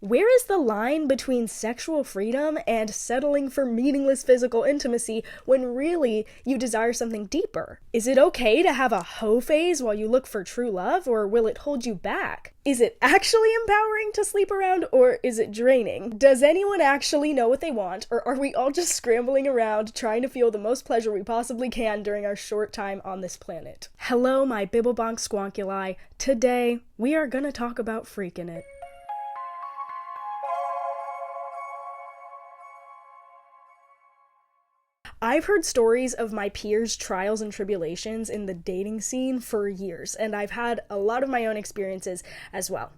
Where is the line between sexual freedom and settling for meaningless physical intimacy when really you desire something deeper? Is it okay to have a hoe phase while you look for true love, or will it hold you back? Is it actually empowering to sleep around, or is it draining? Does anyone actually know what they want, or are we all just scrambling around trying to feel the most pleasure we possibly can during our short time on this planet? Hello, my bibblebonk squonkuli. Today, we are gonna talk about freaking it. I've heard stories of my peers' trials and tribulations in the dating scene for years, and I've had a lot of my own experiences as well.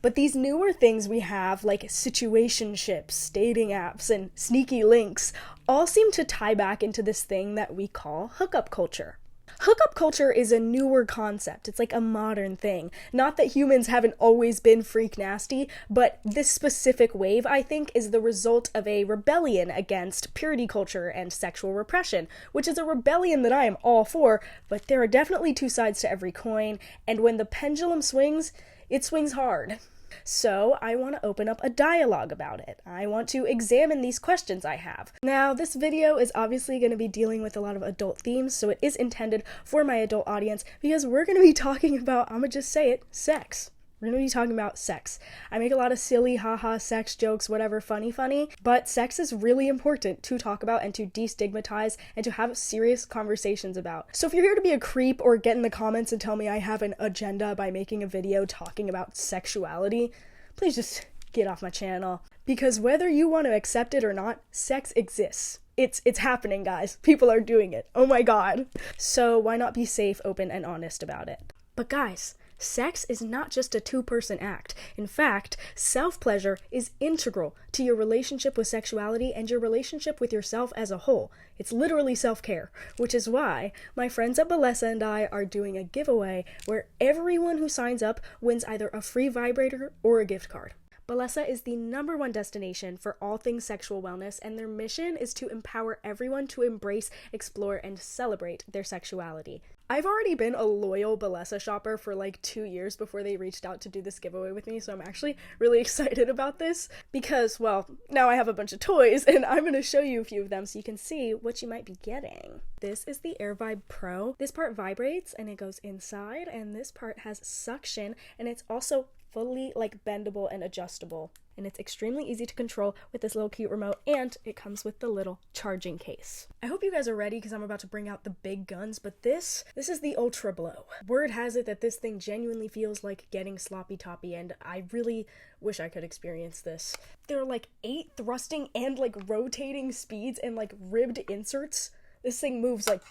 But these newer things we have, like situationships, dating apps, and sneaky links, all seem to tie back into this thing that we call hookup culture. Hookup culture is a newer concept. It's like a modern thing. Not that humans haven't always been freak nasty, but this specific wave, I think, is the result of a rebellion against purity culture and sexual repression, which is a rebellion that I am all for, but there are definitely two sides to every coin, and when the pendulum swings, it swings hard. So I want to open up a dialogue about it. I want to examine these questions I have. Now, this video is obviously going to be dealing with a lot of adult themes, so it is intended for my adult audience because we're going to be talking about, I'm going to just say it, sex. We're going to be talking about sex. I make a lot of silly, haha, sex jokes, whatever, funny, but sex is really important to talk about and to destigmatize and to have serious conversations about. So if you're here to be a creep or get in the comments and tell me I have an agenda by making a video talking about sexuality, please just get off my channel. Because whether you want to accept it or not, sex exists. It's happening, guys. People are doing it. Oh my god. So why not be safe, open, and honest about it? But guys, sex is not just a two-person act. In fact, self-pleasure is integral to your relationship with sexuality and your relationship with yourself as a whole. It's literally self-care, which is why my friends at Balesa and I are doing a giveaway where everyone who signs up wins either a free vibrator or a gift card. Balesa is the #1 destination for all things sexual wellness, and their mission is to empower everyone to embrace, explore, and celebrate their sexuality. I've already been a loyal Balesa shopper for like 2 years before they reached out to do this giveaway with me, so I'm actually really excited about this because, well, now I have a bunch of toys and I'm going to show you a few of them so you can see what you might be getting. This is the Air Vibe Pro. This part vibrates and it goes inside, and this part has suction, and it's also fully like bendable and adjustable, and it's extremely easy to control with this little cute remote, and it comes with the little charging case. I hope you guys are ready because I'm about to bring out the big guns, but this is the Ultra Blow. Word has it that this thing genuinely feels like getting sloppy toppy, and I really wish I could experience this. There are like 8 thrusting and like rotating speeds and like ribbed inserts. This thing moves like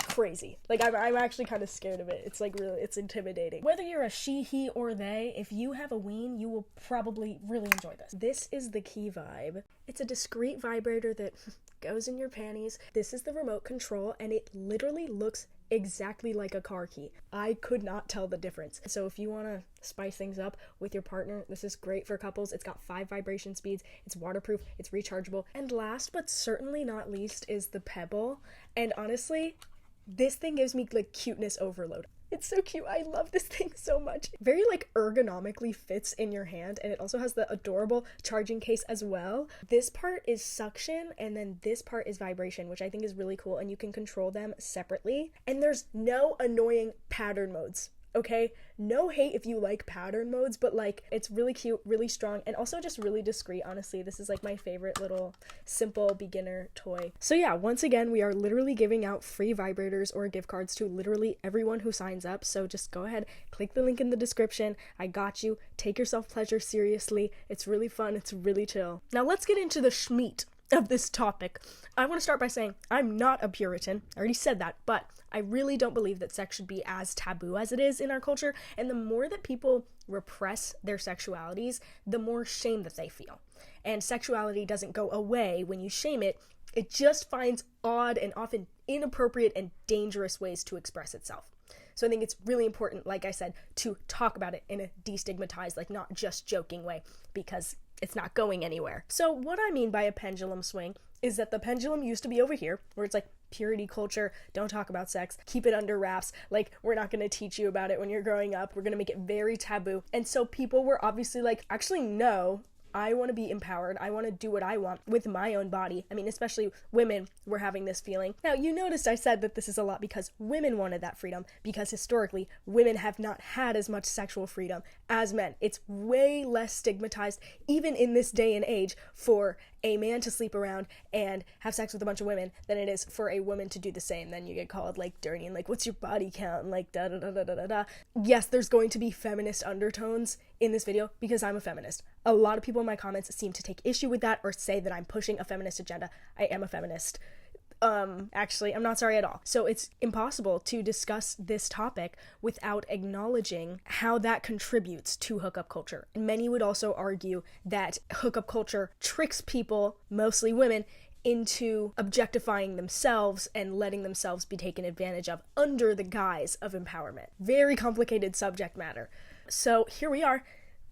crazy. Like, I'm actually kind of scared of it. It's like really, it's intimidating. Whether you're a she, he, or they, if you have a ween, you will probably really enjoy this. This is the Key Vibe. It's a discreet vibrator that goes in your panties. This is the remote control, and it literally looks exactly like a car key. I could not tell the difference. So if you want to spice things up with your partner, this is great for couples. It's got 5 vibration speeds, it's waterproof, it's rechargeable, and last but certainly not least is the Pebble. And honestly, this thing gives me like cuteness overload. It's so cute. I love this thing so much. Very like ergonomically fits in your hand, and it also has the adorable charging case as well. This part is suction, and then this part is vibration, which I think is really cool, and you can control them separately. And there's no annoying pattern modes. Okay, no hate if you like pattern modes, but like, it's really cute, really strong, and also just really discreet. Honestly, this is like my favorite little simple beginner toy. So yeah, once again, we are literally giving out free vibrators or gift cards to literally everyone who signs up. So just go ahead, click the link in the description. I got you. Take your self-pleasure seriously. It's really fun. It's really chill. Now let's get into the schmeat of this topic. I want to start by saying I'm not a Puritan. I already said that, but I really don't believe that sex should be as taboo as it is in our culture, and the more that people repress their sexualities, the more shame that they feel. And sexuality doesn't go away when you shame it, it just finds odd and often inappropriate and dangerous ways to express itself. So I think it's really important, like I said, to talk about it in a destigmatized, like not just joking way, because it's not going anywhere. So what I mean by a pendulum swing is that the pendulum used to be over here, where it's like purity culture, don't talk about sex, keep it under wraps, like we're not going to teach you about it when you're growing up, we're going to make it very taboo. And so people were obviously like, actually no, I want to be empowered. I want to do what I want with my own body. I mean, especially women were having this feeling. Now, you noticed I said that this is a lot because women wanted that freedom, because historically, women have not had as much sexual freedom as men. It's way less stigmatized, even in this day and age, for a man to sleep around and have sex with a bunch of women than it is for a woman to do the same. Then you get called like dirty and like, what's your body count? And like da da da da da da. Yes, there's going to be feminist undertones in this video because I'm a feminist. A lot of people in my comments seem to take issue with that or say that I'm pushing a feminist agenda. I am a feminist. Actually, I'm not sorry at all. So it's impossible to discuss this topic without acknowledging how that contributes to hookup culture. Many would also argue that hookup culture tricks people, mostly women, into objectifying themselves and letting themselves be taken advantage of under the guise of empowerment. Very complicated subject matter. So here we are.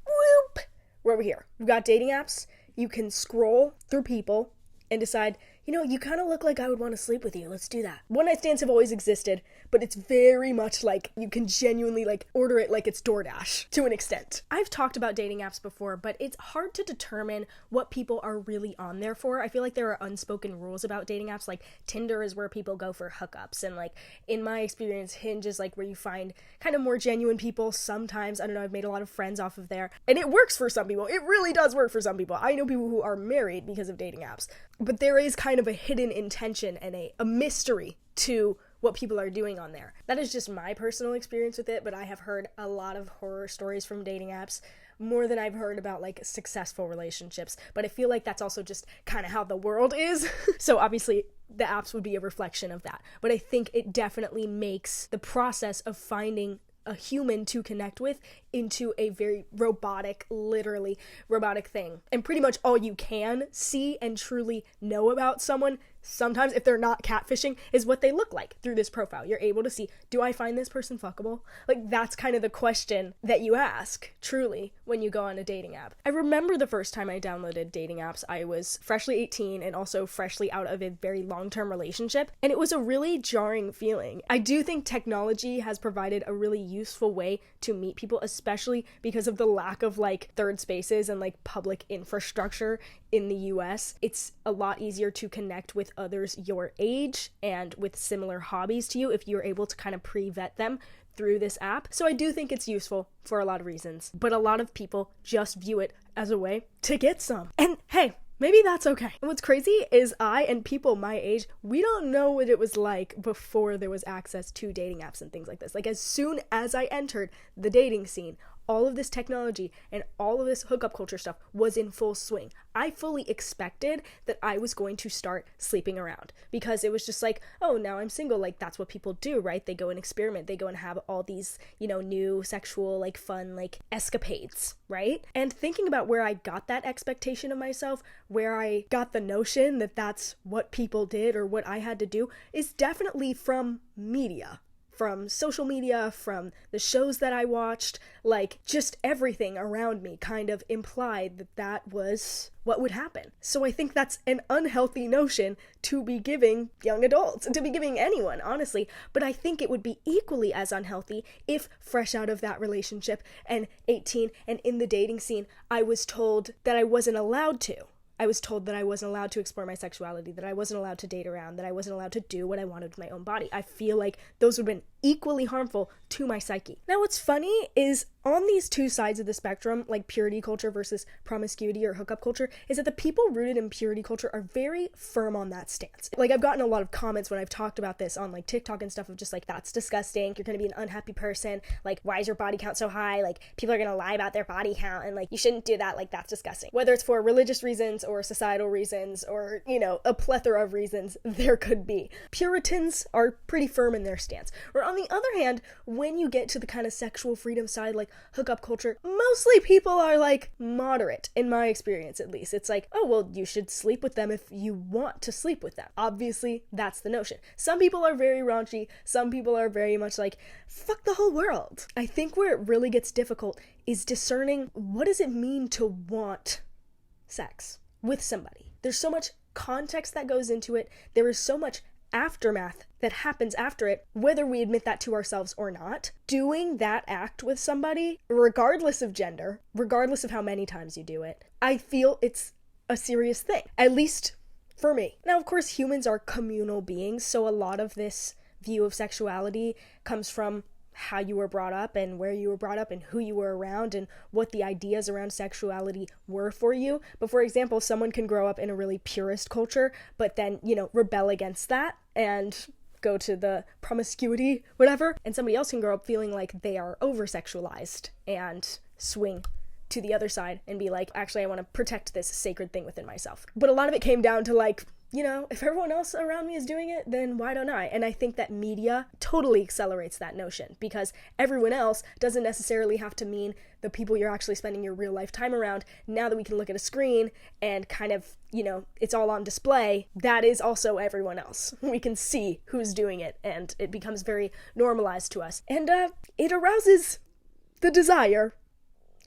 Whoop! We're over here. We've got dating apps. You can scroll through people and decide, you know, you kind of look like I would want to sleep with you. Let's do that. One night stands have always existed, but it's very much like you can genuinely like order it like it's DoorDash to an extent. I've talked about dating apps before, but it's hard to determine what people are really on there for. I feel like there are unspoken rules about dating apps. Like Tinder is where people go for hookups, and like in my experience, Hinge is like where you find kind of more genuine people. Sometimes, I don't know, I've made a lot of friends off of there, and it works for some people. It really does work for some people. I know people who are married because of dating apps, but there is kind of a hidden intention and a mystery to what people are doing on there. That is just my personal experience with it, but I have heard a lot of horror stories from dating apps, more than I've heard about like successful relationships. But I feel like that's also just kind of how the world is. So obviously the apps would be a reflection of that. But I think it definitely makes the process of finding a human to connect with into a very robotic, literally robotic thing. And pretty much all you can see and truly know about someone, sometimes if they're not catfishing, is what they look like through this profile. You're able to see, do I find this person fuckable? Like, that's kind of the question that you ask, truly, when you go on a dating app. I remember the first time I downloaded dating apps, I was freshly 18 and also freshly out of a very long-term relationship, and it was a really jarring feeling. I do think technology has provided a really useful way to meet people, especially because of the lack of like third spaces and like public infrastructure in the US. It's a lot easier to connect with others your age and with similar hobbies to you if you're able to kind of pre-vet them through this app. So I do think it's useful for a lot of reasons, but a lot of people just view it as a way to get some. And hey, maybe that's okay. And what's crazy is I and people my age, we don't know what it was like before there was access to dating apps and things like this. Like as soon as I entered the dating scene, all of this technology and all of this hookup culture stuff was in full swing. I fully expected that I was going to start sleeping around because it was just like, oh, now I'm single. Like that's what people do, right? They go and experiment. They go and have all these, you know, new sexual, like fun, like escapades, right? And thinking about where I got that expectation of myself, where I got the notion that that's what people did or what I had to do, is definitely from media. From social media, from the shows that I watched, like just everything around me kind of implied that that was what would happen. So I think that's an unhealthy notion to be giving young adults, to be giving anyone, honestly. But I think it would be equally as unhealthy if fresh out of that relationship and 18 and in the dating scene, I was told that I wasn't allowed to. I was told that I wasn't allowed to explore my sexuality, that I wasn't allowed to date around, that I wasn't allowed to do what I wanted with my own body. I feel like those would have been equally harmful to my psyche. Now, what's funny is on these two sides of the spectrum, like purity culture versus promiscuity or hookup culture, is that the people rooted in purity culture are very firm on that stance. Like, I've gotten a lot of comments when I've talked about this on like TikTok and stuff of just like, that's disgusting. You're going to be an unhappy person. Like, why is your body count so high? Like, people are going to lie about their body count and like, you shouldn't do that. Like, that's disgusting. Whether it's for religious reasons or societal reasons or, you know, a plethora of reasons there could be. Puritans are pretty firm in their stance. Or on the other hand, when you get to the kind of sexual freedom side, like hookup culture, mostly people are like moderate, in my experience at least. It's like, oh, well, you should sleep with them if you want to sleep with them. Obviously, that's the notion. Some people are very raunchy. Some people are very much like, fuck the whole world. I think where it really gets difficult is discerning what does it mean to want sex with somebody. There's so much context that goes into it. There is so much aftermath that happens after it, whether we admit that to ourselves or not, doing that act with somebody, regardless of gender, regardless of how many times you do it, I feel it's a serious thing, at least for me. Now, of course, humans are communal beings, so a lot of this view of sexuality comes from how you were brought up and where you were brought up and who you were around and what the ideas around sexuality were for you. But for example, someone can grow up in a really purist culture, but then, rebel against that and go to the promiscuity, whatever. And somebody else can grow up feeling like they are over-sexualized and swing to the other side and be like, actually, I want to protect this sacred thing within myself. But a lot of it came down to like, if everyone else around me is doing it, then why don't I? And I think that media totally accelerates that notion, because everyone else doesn't necessarily have to mean the people you're actually spending your real life time around. Now that we can look at a screen and kind of, it's all on display, that is also everyone else. We can see who's doing it, and it becomes very normalized to us. And it arouses the desire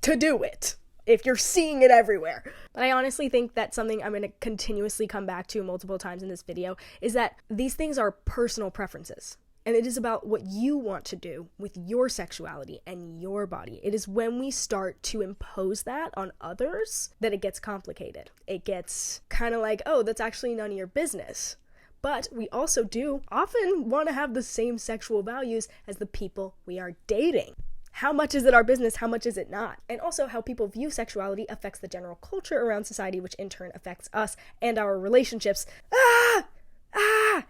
to do it if you're seeing it everywhere. But I honestly think that something I'm going to continuously come back to multiple times in this video is that these things are personal preferences. And it is about what you want to do with your sexuality and your body. It is when we start to impose that on others that it gets complicated. It gets kind of like, oh, that's actually none of your business. But we also do often want to have the same sexual values as the people we are dating. How much is it our business? How much is it not? And also how people view sexuality affects the general culture around society, which in turn affects us and our relationships.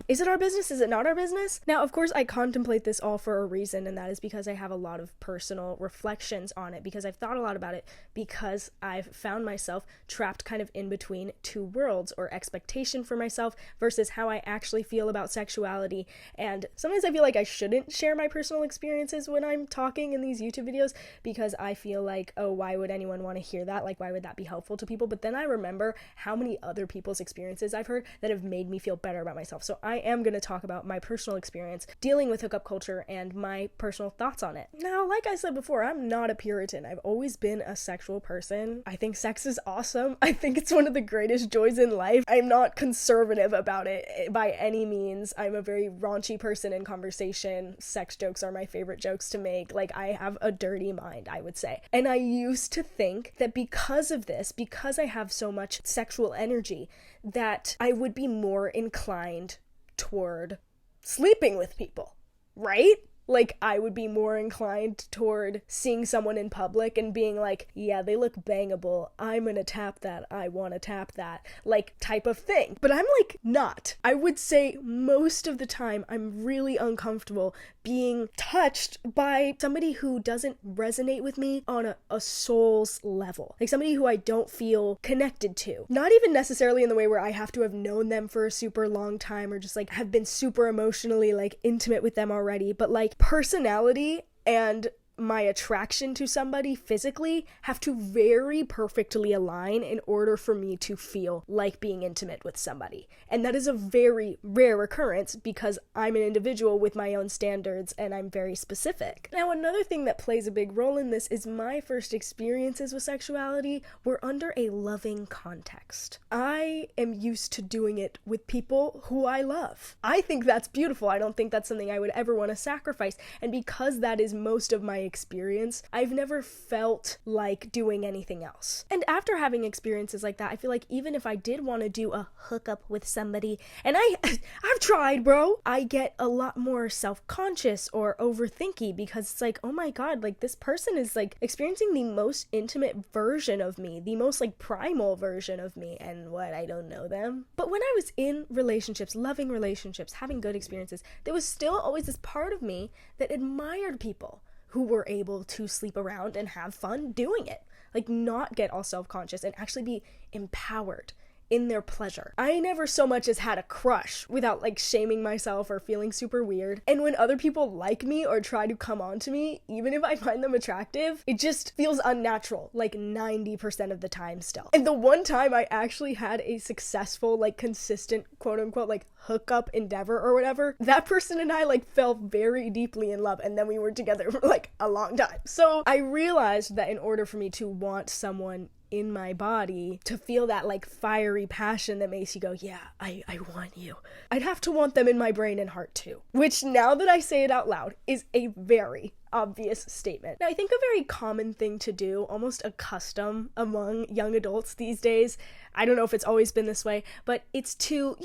Is it our business? Is it not our business? Now, of course, I contemplate this all for a reason, and that is because I have a lot of personal reflections on it, because I've thought a lot about it, because I've found myself trapped kind of in between two worlds, or expectation for myself versus how I actually feel about sexuality. And sometimes I feel like I shouldn't share my personal experiences when I'm talking in these YouTube videos, because I feel like, oh, why would anyone want to hear that? Like, why would that be helpful to people? But then I remember how many other people's experiences I've heard that have made me feel better about myself. So I am going to talk about my personal experience dealing with hookup culture and my personal thoughts on it. Now, like I said before, I'm not a Puritan. I've always been a sexual person. I think sex is awesome. I think it's one of the greatest joys in life. I'm not conservative about it by any means. I'm a very raunchy person in conversation. Sex jokes are my favorite jokes to make. Like, I have a dirty mind, I would say. And I used to think that because of this, because I have so much sexual energy, that I would be more inclined toward sleeping with people, right? Like, I would be more inclined toward seeing someone in public and being like, yeah, they look bangable, I'm gonna tap that, I wanna tap that, like, type of thing. But I'm like, not. I would say most of the time I'm really uncomfortable being touched by somebody who doesn't resonate with me on a soul's level. Like, somebody who I don't feel connected to. Not even necessarily in the way where I have to have known them for a super long time or just like have been super emotionally like intimate with them already, but like personality and my attraction to somebody physically have to very perfectly align in order for me to feel like being intimate with somebody. And that is a very rare occurrence because I'm an individual with my own standards and I'm very specific. Now, another thing that plays a big role in this is my first experiences with sexuality were under a loving context. I am used to doing it with people who I love. I think that's beautiful. I don't think that's something I would ever want to sacrifice. And because that is most of my experience, I've never felt like doing anything else. And after having experiences like that, I feel like even if I did want to do a hookup with somebody, and I've tried, bro, I get a lot more self-conscious or overthinky because it's like, oh my god, like this person is like experiencing the most intimate version of me, the most like primal version of me, and what, I don't know them. But when I was in relationships, loving relationships, having good experiences, there was still always this part of me that admired people who were able to sleep around and have fun doing it. Like, not get all self-conscious and actually be empowered in their pleasure. I never so much as had a crush without like shaming myself or feeling super weird. And when other people like me or try to come on to me, even if I find them attractive, it just feels unnatural, like 90% of the time still. And the one time I actually had a successful, like consistent, quote unquote, like hookup endeavor or whatever, that person and I like fell very deeply in love, and then we were together for like a long time. So I realized that in order for me to want someone in my body to feel that like fiery passion that makes you go, yeah, I want you. I'd have to want them in my brain and heart too. Which, now that I say it out loud, is a very obvious statement. Now, I think a very common thing to do, almost a custom among young adults these days, I don't know if it's always been this way, but it's to,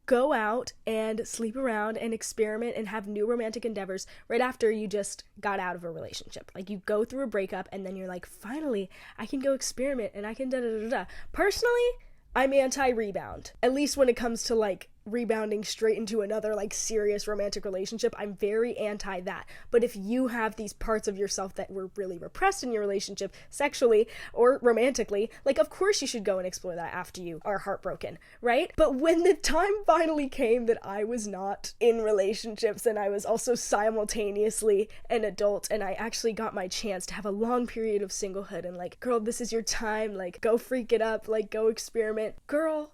go out and sleep around and experiment and have new romantic endeavors right after you just got out of a relationship. Like, you go through a breakup and then you're like, finally, I can go experiment and I can da-da-da-da. Personally, I'm anti-rebound. At least when it comes to like rebounding straight into another like serious romantic relationship, I'm very anti that. But if you have these parts of yourself that were really repressed in your relationship, sexually or romantically, like, of course you should go and explore that after you are heartbroken, right? But when the time finally came that I was not in relationships and I was also simultaneously an adult, and I actually got my chance to have a long period of singlehood, and like, girl, this is your time, like, go freak it up, like, go experiment. Girl,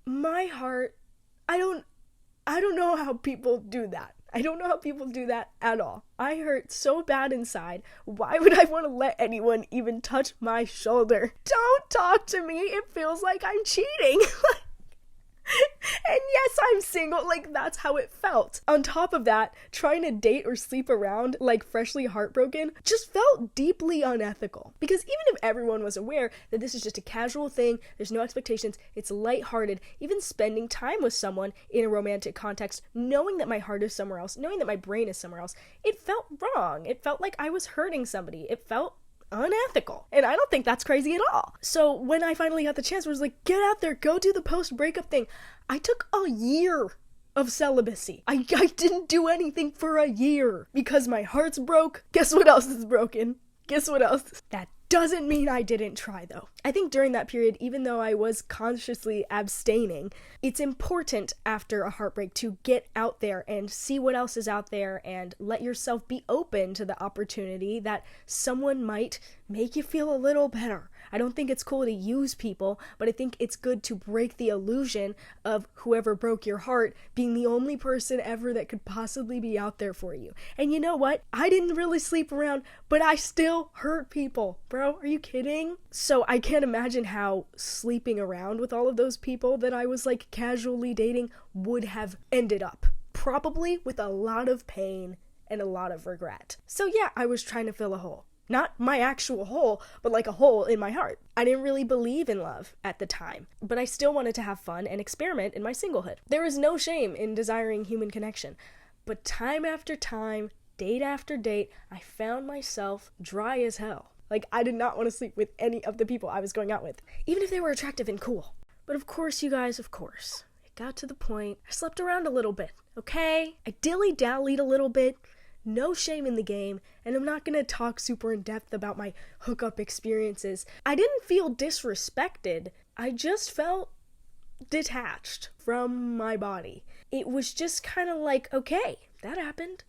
my heart, I don't know how people do that. I don't know how people do that at all. I hurt so bad inside. Why would I want to let anyone even touch my shoulder? Don't talk to me. It feels like I'm cheating. And yes, I'm single. Like, that's how it felt. On top of that, trying to date or sleep around like freshly heartbroken just felt deeply unethical. Because even if everyone was aware that this is just a casual thing, there's no expectations, it's lighthearted, even spending time with someone in a romantic context, knowing that my heart is somewhere else, knowing that my brain is somewhere else, it felt wrong. It felt like I was hurting somebody. It felt unethical. And I don't think that's crazy at all. So when I finally got the chance, I was like, get out there, go do the post-breakup thing. I took a year of celibacy. I didn't do anything for a year because my heart's broke. Guess what else is broken? Guess what else? That doesn't mean I didn't try, though. I think during that period, even though I was consciously abstaining, it's important after a heartbreak to get out there and see what else is out there and let yourself be open to the opportunity that someone might make you feel a little better. I don't think it's cool to use people, but I think it's good to break the illusion of whoever broke your heart being the only person ever that could possibly be out there for you. And you know what? I didn't really sleep around, but I still hurt people. Bro, are you kidding? So I can't imagine how sleeping around with all of those people that I was like casually dating would have ended up. Probably with a lot of pain and a lot of regret. So yeah, I was trying to fill a hole. Not my actual hole, but like a hole in my heart. I didn't really believe in love at the time, but I still wanted to have fun and experiment in my singlehood. There is no shame in desiring human connection, but time after time, date after date, I found myself dry as hell. Like, I did not want to sleep with any of the people I was going out with, even if they were attractive and cool. But of course, you guys, it got to the point, I slept around a little bit, okay? I dilly-dallied a little bit. No shame in the game, and I'm not gonna talk super in depth about my hookup experiences. I didn't feel disrespected. I just felt detached from my body. It was just kind of like, okay, that happened.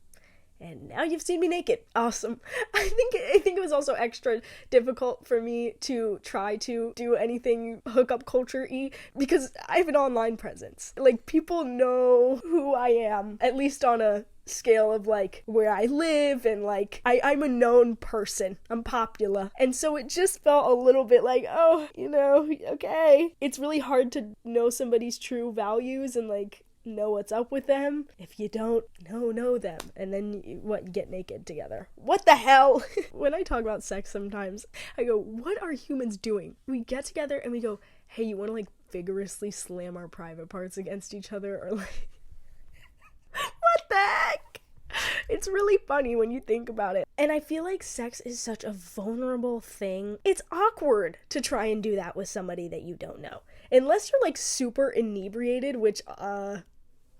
And now you've seen me naked. Awesome. I think it was also extra difficult for me to try to do anything hookup culture-y because I have an online presence. Like, people know who I am, at least on a scale of like where I live, and like I'm a known person. I'm popular. And so it just felt a little bit like, oh, okay. It's really hard to know somebody's true values and like know what's up with them if you don't know them, and then you get naked together. What the hell? When I talk about sex sometimes, I go, what are humans doing? We get together and we go, hey, you want to like vigorously slam our private parts against each other, or like what the heck? It's really funny when you think about it. And I feel like sex is such a vulnerable thing. It's awkward to try and do that with somebody that you don't know. Unless you're like super inebriated, which,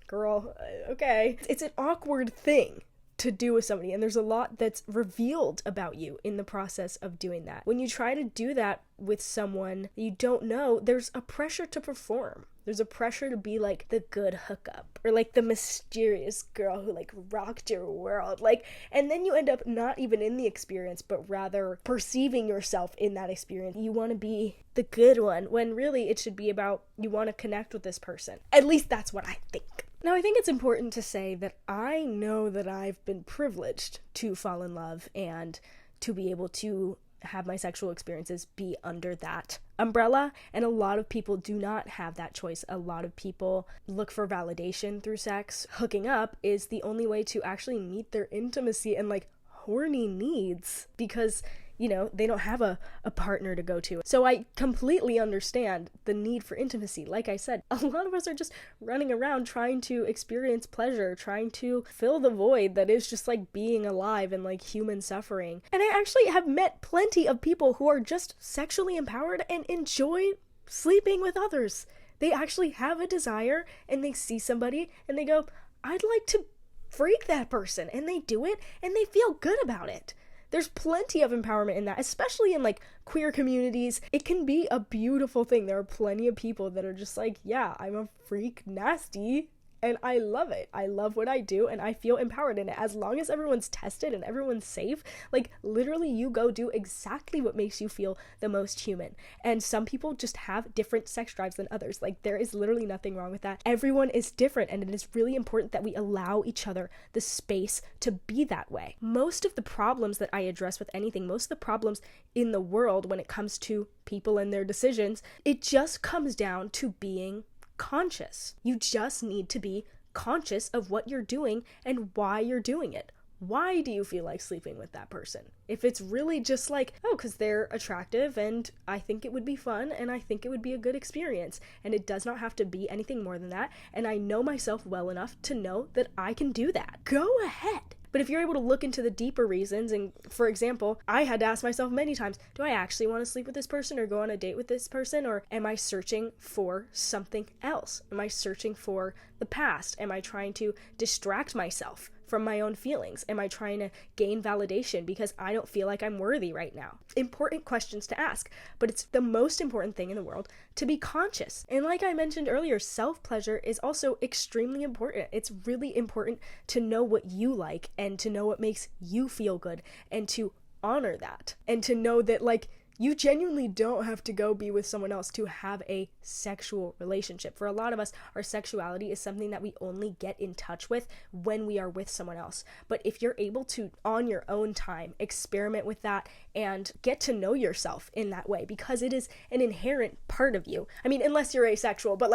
girl, okay. It's an awkward thing to do with somebody, and there's a lot that's revealed about you in the process of doing that. When you try to do that with someone you don't know, there's a pressure to perform. There's a pressure to be like the good hookup, or like the mysterious girl who like rocked your world. Like, and then you end up not even in the experience, but rather perceiving yourself in that experience. You want to be the good one, when really it should be about you want to connect with this person. At least that's what I think. Now, I think it's important to say that I know that I've been privileged to fall in love and to be able to have my sexual experiences be under that umbrella. And a lot of people do not have that choice. A lot of people look for validation through sex. Hooking up is the only way to actually meet their intimacy and like horny needs, because they don't have a partner to go to. So I completely understand the need for intimacy. Like I said, a lot of us are just running around trying to experience pleasure, trying to fill the void that is just like being alive and like human suffering. And I actually have met plenty of people who are just sexually empowered and enjoy sleeping with others. They actually have a desire and they see somebody and they go, I'd like to freak that person, and they do it and they feel good about it. There's plenty of empowerment in that, especially in like queer communities. It can be a beautiful thing. There are plenty of people that are just like, yeah, I'm a freak nasty and I love it. I love what I do and I feel empowered in it. As long as everyone's tested and everyone's safe, like literally you go do exactly what makes you feel the most human. And some people just have different sex drives than others. Like there is literally nothing wrong with that. Everyone is different, and it is really important that we allow each other the space to be that way. Most of the problems that I address with anything, most of the problems in the world when it comes to people and their decisions, it just comes down to being conscious. You just need to be conscious of what you're doing and why you're doing it. Why do you feel like sleeping with that person? If it's really just like, oh, because they're attractive and I think it would be fun and I think it would be a good experience, and it does not have to be anything more than that, and I know myself well enough to know that I can do that, go ahead. But if you're able to look into the deeper reasons, and for example, I had to ask myself many times, do I actually want to sleep with this person or go on a date with this person? Or am I searching for something else? Am I searching for the past? Am I trying to distract myself from my own feelings? Am I trying to gain validation because I don't feel like I'm worthy right now? Important questions to ask, but it's the most important thing in the world to be conscious. And like I mentioned earlier, self-pleasure is also extremely important. It's really important to know what you like and to know what makes you feel good and to honor that and to know that like you genuinely don't have to go be with someone else to have a sexual relationship. For a lot of us, our sexuality is something that we only get in touch with when we are with someone else. But if you're able to, on your own time, experiment with that and get to know yourself in that way, because it is an inherent part of you. I mean, unless you're asexual, but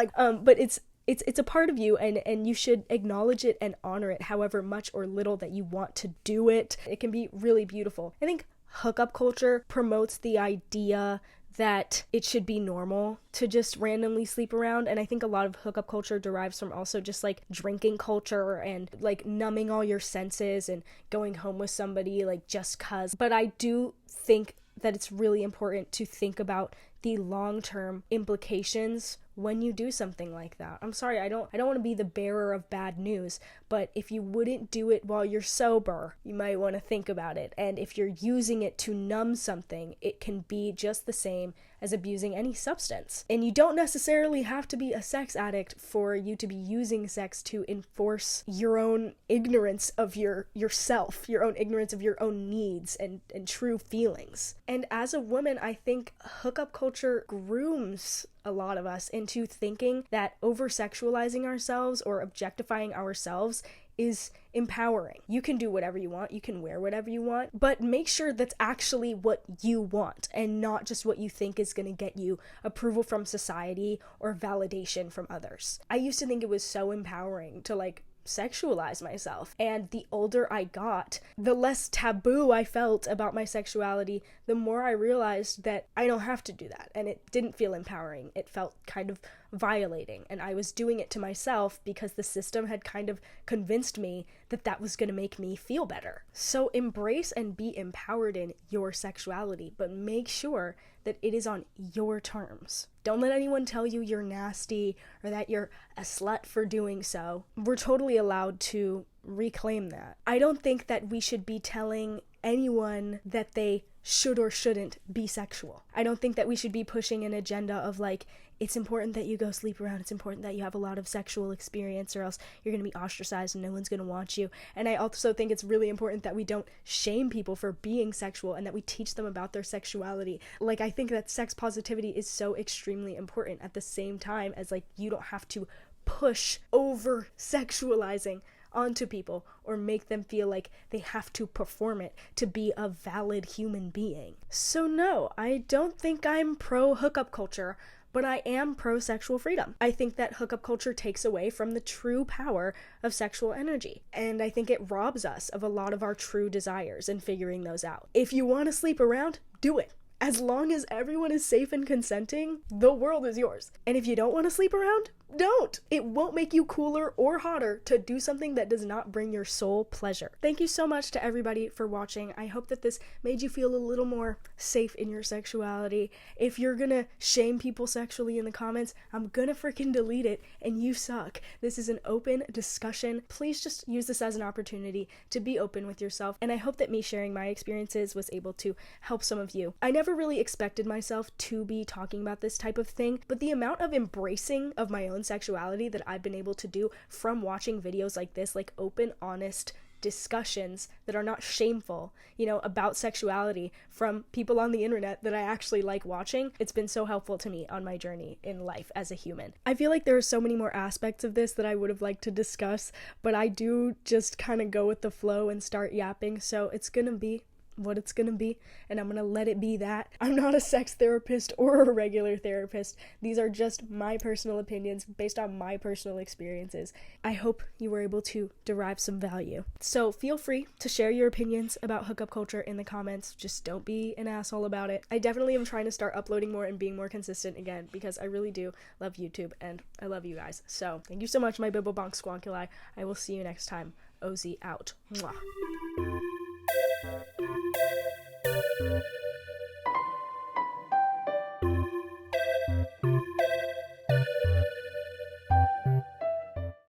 it's a part of you, and you should acknowledge it and honor it however much or little that you want to do it. It can be really beautiful. I think hookup culture promotes the idea that it should be normal to just randomly sleep around, and I think a lot of hookup culture derives from also just like drinking culture and like numbing all your senses and going home with somebody like just cuz. But I do think that it's really important to think about the long-term implications when you do something like that. I'm sorry, I don't want to be the bearer of bad news, but if you wouldn't do it while you're sober, you might want to think about it. And if you're using it to numb something, it can be just the same as abusing any substance. And you don't necessarily have to be a sex addict for you to be using sex to enforce your own ignorance of yourself, your own ignorance of your own needs and true feelings. And as a woman, I think hookup culture grooms a lot of us into thinking that over-sexualizing ourselves or objectifying ourselves is empowering. You can do whatever you want, you can wear whatever you want, but make sure that's actually what you want and not just what you think is going to get you approval from society or validation from others. I used to think it was so empowering to like sexualize myself, and the older I got, the less taboo I felt about my sexuality, the more I realized that I don't have to do that, and it didn't feel empowering. It felt kind of violating, and I was doing it to myself because the system had kind of convinced me that that was going to make me feel better. So embrace and be empowered in your sexuality, but make sure that it is on your terms. Don't let anyone tell you you're nasty or that you're a slut for doing so. We're totally allowed to reclaim that. I don't think that we should be telling anyone that they should or shouldn't be sexual. I don't think that we should be pushing an agenda of like, it's important that you go sleep around, it's important that you have a lot of sexual experience or else you're going to be ostracized and no one's going to want you. And I also think it's really important that we don't shame people for being sexual and that we teach them about their sexuality. Like, I think that sex positivity is so extremely important at the same time as like you don't have to push over sexualizing onto people or make them feel like they have to perform it to be a valid human being. So no, I don't think I'm pro hookup culture, but I am pro sexual freedom. I think that hookup culture takes away from the true power of sexual energy, and I think it robs us of a lot of our true desires and figuring those out. If you want to sleep around, do it. As long as everyone is safe and consenting, the world is yours. And if you don't want to sleep around, don't. It won't make you cooler or hotter to do something that does not bring your soul pleasure. Thank you so much to everybody for watching. I hope that this made you feel a little more safe in your sexuality. If you're gonna shame people sexually in the comments, I'm gonna freaking delete it, and you suck. This is an open discussion. Please just use this as an opportunity to be open with yourself, and I hope that me sharing my experiences was able to help some of you. I never really expected myself to be talking about this type of thing, but the amount of embracing of my own sexuality that I've been able to do from watching videos like this, like open, honest discussions that are not shameful, about sexuality from people on the internet that I actually like watching, it's been so helpful to me on my journey in life as a human. I feel like there are so many more aspects of this that I would have liked to discuss, but I do just kind of go with the flow and start yapping, so it's gonna be what it's gonna be, and I'm gonna let it be that. I'm not a sex therapist or a regular therapist. These are just my personal opinions based on my personal experiences. I hope you were able to derive some value. So feel free to share your opinions about hookup culture in the comments. Just don't be an asshole about it. I definitely am trying to start uploading more and being more consistent again, because I really do love YouTube and I love you guys. So thank you so much, my Bibblebonk Squonkuli. I will see you next time. OZ out. Mwah.